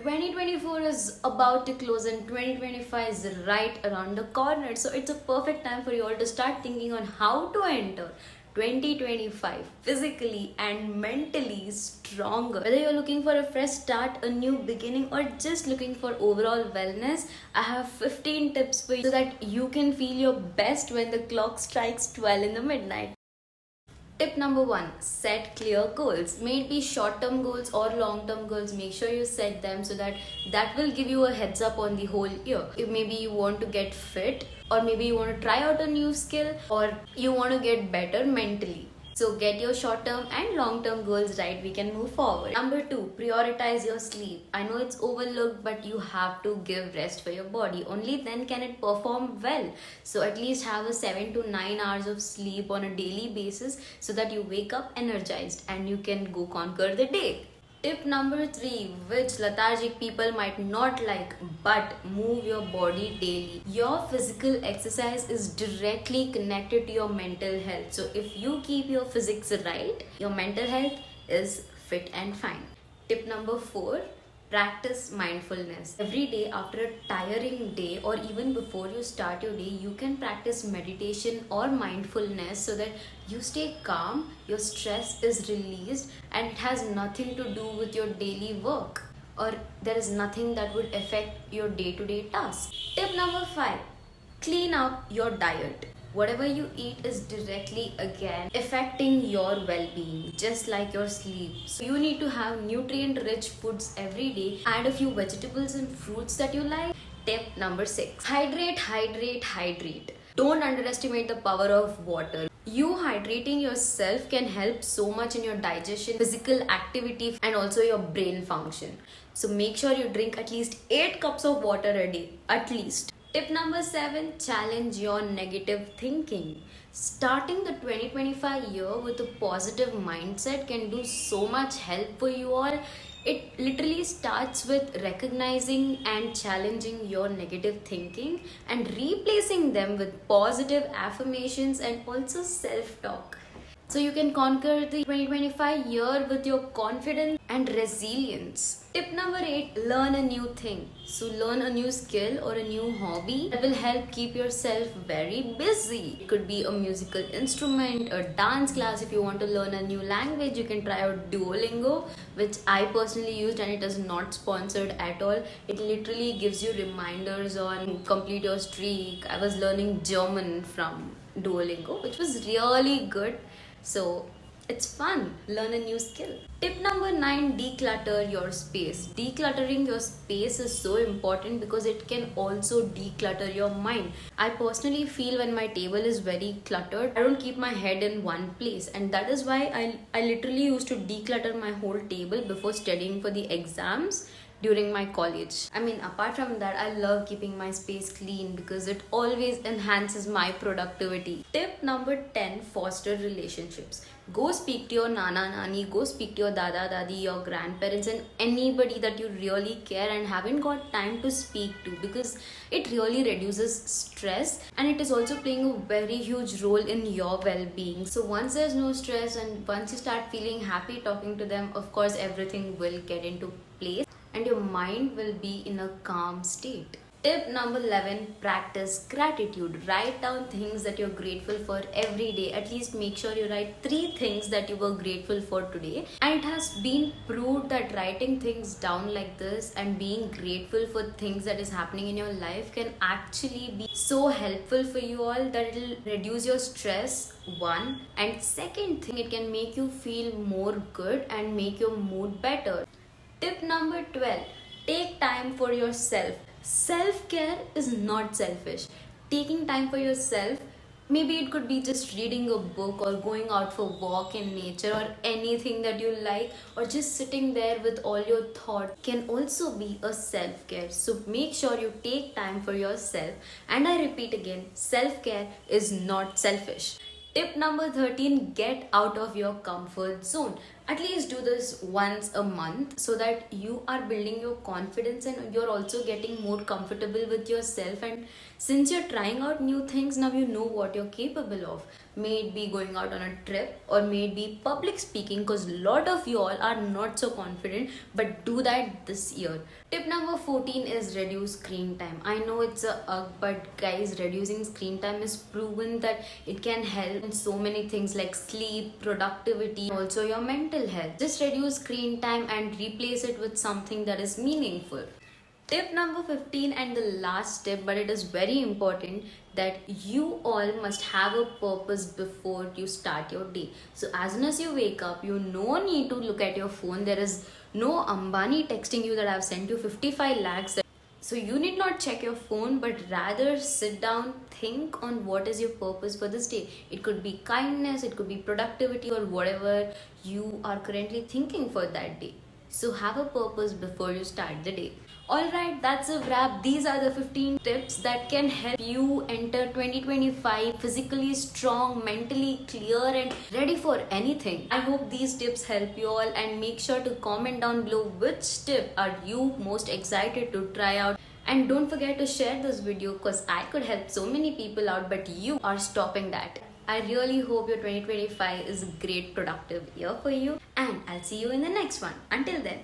2024 is about to close and 2025 is right around the corner. So it's a perfect time for you all to start thinking on how to enter 2025 physically and mentally stronger. Whether you're looking for a fresh start, a new beginning, or just looking for overall wellness, I have 15 tips for you so that you can feel your best when the clock strikes 12 in the midnight. Tip number one, set clear goals. May it be short-term goals or long-term goals, make sure you set them so that will give you a heads up on the whole year. If maybe you want to get fit, or maybe you want to try out a new skill, or you want to get better mentally. So get your short-term and long-term goals right, we can move forward. Number two, prioritize your sleep. I know it's overlooked, but you have to give rest for your body. Only then can it perform well. So at least have a 7 to 9 hours of sleep on a daily basis so that you wake up energized and you can go conquer the day. Tip number three, which lethargic people might not like, but move your body daily. Your physical exercise is directly connected to your mental health. So if you keep your physics right, your mental health is fit and fine. Tip number four, practice mindfulness. Every day after a tiring day or even before you start your day, you can practice meditation or mindfulness so that you stay calm, your stress is released, and it has nothing to do with your daily work, or there is nothing that would affect your day-to-day tasks. Tip number five, clean up your diet. Whatever you eat is directly again affecting your well-being, just like your sleep. So you need to have nutrient-rich foods every day. Add a few vegetables and fruits that you like. Tip number six, hydrate, hydrate, hydrate. Don't underestimate the power of water. You hydrating yourself can help so much in your digestion, physical activity, and also your brain function. So make sure you drink at least 8 cups of water a day, at least. Tip number seven, challenge your negative thinking. Starting the 2025 year with a positive mindset can do so much help for you all. It literally starts with recognizing and challenging your negative thinking and replacing them with positive affirmations and also self-talk. So you can conquer the 2025 year with your confidence and resilience. Tip number 8, learn a new thing. So learn a new skill or a new hobby that will help keep yourself very busy. It could be a musical instrument, a dance class. If you want to learn a new language, you can try out Duolingo, which I personally used, and it is not sponsored at all. It literally gives you reminders on complete your streak. I was learning German from Duolingo, which was really good. So it's fun, learn a new skill. Tip number 9, declutter your space. Decluttering your space is so important because it can also declutter your mind. I personally feel when my table is very cluttered, I don't keep my head in one place, and that is why I literally used to declutter my whole table before studying for the exams during my college. I mean, apart from that, I love keeping my space clean because it always enhances my productivity. Tip number 10, foster relationships. Go speak to your nana nani, go speak to your dada dadi, your grandparents, and anybody that you really care and haven't got time to speak to, because it really reduces stress and it is also playing a very huge role in your well-being. So once there's no stress and once you start feeling happy talking to them, of course everything will get into place and your mind will be in a calm state. Tip number 11, practice gratitude. Write down things that you're grateful for every day. At least make sure you write 3 things that you were grateful for today. And it has been proved that writing things down like this and being grateful for things that is happening in your life can actually be so helpful for you all that it'll reduce your stress, one. And second thing, it can make you feel more good and make your mood better. Tip number 12, take time for yourself. Self-care is not selfish. Taking time for yourself, maybe it could be just reading a book or going out for a walk in nature or anything that you like, or just sitting there with all your thoughts can also be a self-care. So make sure you take time for yourself. And I repeat again, self-care is not selfish. Tip number 13, get out of your comfort zone. At least do this once a month so that you are building your confidence and you're also getting more comfortable with yourself. And since you're trying out new things, now you know what you're capable of. May it be going out on a trip or may it be public speaking, because a lot of you all are not so confident, but do that this year. Tip number 14 is reduce screen time. I know it's a but guys, reducing screen time is proven that it can help in so many things like sleep, productivity, also your mental health. Just reduce screen time and replace it with something that is meaningful. Tip number 15 and the last tip, but it is very important, that you all must have a purpose before you start your day. So as soon as you wake up, you no need to look at your phone. There is no Ambani texting you that I've sent you 55 lakhs. So you need not check your phone, but rather sit down, think on what is your purpose for this day. It could be kindness, it could be productivity, or whatever you are currently thinking for that day. So have a purpose before you start the day. Alright, that's a wrap. These are the 15 tips that can help you enter 2025 physically strong, mentally clear, and ready for anything. I hope these tips help you all, and make sure to comment down below which tip are you most excited to try out. And don't forget to share this video, because I could help so many people out, but you are stopping that. I really hope your 2025 is a great productive year for you, and I'll see you in the next one. Until then.